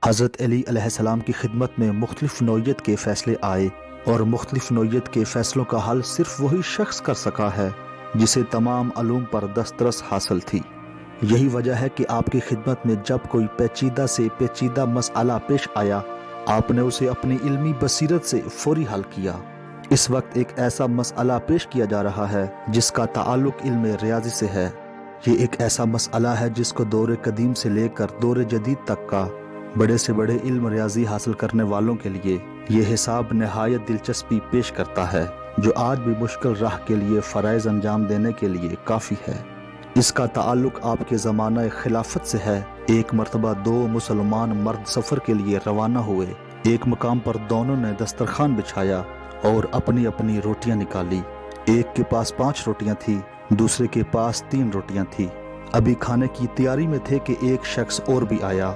حضرت علی علیہ السلام کی خدمت میں مختلف نوعیت کے فیصلے آئے اور مختلف نوعیت کے فیصلوں کا حل صرف وہی شخص کر سکا ہے جسے تمام علوم پر دسترس حاصل تھی۔ یہی وجہ ہے کہ آپ کی خدمت میں جب کوئی پیچیدہ سے پیچیدہ مسئلہ پیش آیا، آپ نے اسے اپنی علمی بصیرت سے فوری حل کیا۔ اس وقت ایک ایسا مسئلہ پیش کیا جا رہا ہے جس کا تعلق علم ریاضی سے ہے۔ یہ ایک ایسا مسئلہ ہے جس کو دور قدیم سے لے کر دور جدید تک کا بڑے سے بڑے علم ریاضی حاصل کرنے والوں کے لیے یہ حساب نہایت دلچسپی پیش کرتا ہے، جو آج بھی مشکل راہ کے لیے فرائض انجام دینے کے لیے کافی ہے۔ اس کا تعلق آپ کے زمانہ خلافت سے ہے۔ ایک مرتبہ دو مسلمان مرد سفر کے لیے روانہ ہوئے۔ ایک مقام پر دونوں نے دسترخوان بچھایا اور اپنی اپنی روٹیاں نکالی۔ ایک کے پاس 5 روٹیاں تھیں، دوسرے کے پاس 3 روٹیاں تھیں۔ ابھی کھانے کی تیاری میں تھے کہ ایک شخص اور بھی آیا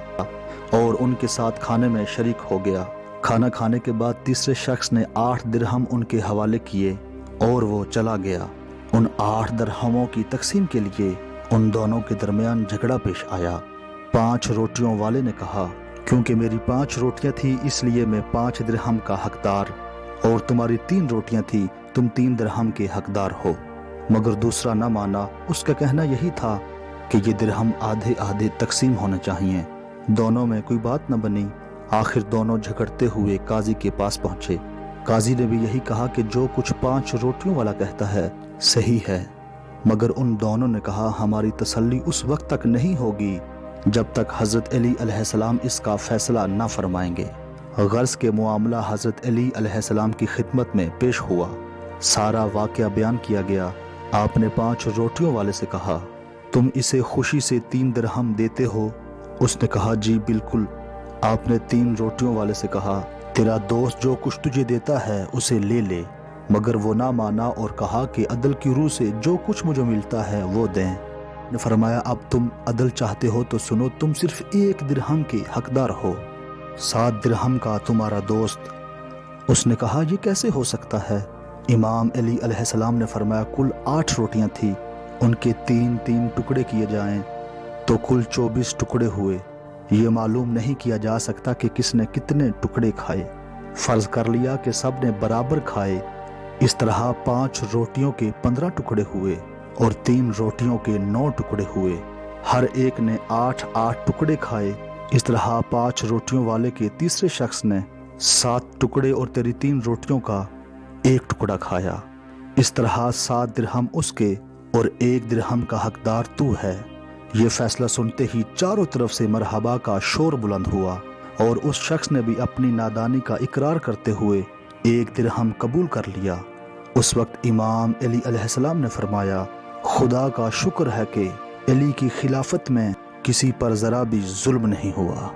اور ان کے ساتھ کھانے میں شریک ہو گیا۔ کھانا کھانے کے بعد تیسرے شخص نے 8 درہم ان کے حوالے کیے اور وہ چلا گیا۔ ان 8 درہموں کی تقسیم کے لیے ان دونوں کے درمیان جھگڑا پیش آیا۔ 5 روٹیوں والے نے کہا، کیونکہ میری 5 روٹیاں تھیں اس لیے میں 5 درہم کا حقدار، اور تمہاری 3 روٹیاں تھیں، تم 3 درہم کے حقدار ہو۔ مگر دوسرا نہ مانا۔ اس کا کہنا یہی تھا کہ یہ درہم آدھے آدھے تقسیم ہونے چاہیے۔ دونوں میں کوئی بات نہ بنی۔ آخر دونوں جھگڑتے ہوئے قاضی کے پاس پہنچے۔ قاضی نے بھی یہی کہا کہ جو کچھ 5 روٹیوں والا کہتا ہے صحیح ہے، مگر ان دونوں نے کہا ہماری تسلی اس وقت تک نہیں ہوگی جب تک حضرت علی علیہ السلام اس کا فیصلہ نہ فرمائیں گے۔ غرض کے معاملہ حضرت علی علیہ السلام کی خدمت میں پیش ہوا۔ سارا واقعہ بیان کیا گیا۔ آپ نے 5 روٹیوں والے سے کہا، تم اسے خوشی سے 3 درہم دیتے ہو؟ اس نے کہا، جی بالکل۔ آپ نے 3 روٹیوں والے سے کہا، تیرا دوست جو کچھ تجھے دیتا ہے اسے لے لے۔ مگر وہ نہ مانا اور کہا کہ عدل کی روح سے جو کچھ مجھے ملتا ہے وہ دیں۔ نے فرمایا، اب تم عدل چاہتے ہو تو سنو، تم صرف 1 درہم کے حقدار ہو، 7 درہم کا تمہارا دوست۔ اس نے کہا، یہ کیسے ہو سکتا ہے؟ امام علی علیہ السلام نے فرمایا، کل 8 روٹیاں تھیں، ان کے 3 ٹکڑے کیے جائیں تو کل 24 ٹکڑے ہوئے۔ یہ معلوم نہیں کیا جا سکتا کہ کس نے کتنے ٹکڑے کھائے۔ فرض کر لیا کہ سب نے برابر کھائے۔ اس طرح 5 روٹیوں کے 15 ٹکڑے ہوئے اور 3 روٹیوں کے 9 ٹکڑے ہوئے۔ ہر ایک نے 8 ٹکڑے کھائے۔ اس طرح 5 روٹیوں والے کے تیسرے شخص نے 7 ٹکڑے اور تیری 3 روٹیوں کا 1 ٹکڑا کھایا۔ اس طرح 7 درہم اس کے اور 1 درہم کا حقدار تو ہے۔ یہ فیصلہ سنتے ہی چاروں طرف سے مرحبا کا شور بلند ہوا، اور اس شخص نے بھی اپنی نادانی کا اقرار کرتے ہوئے 1 درہم قبول کر لیا۔ اس وقت امام علی علیہ السلام نے فرمایا، خدا کا شکر ہے کہ علی کی خلافت میں کسی پر ذرا بھی ظلم نہیں ہوا۔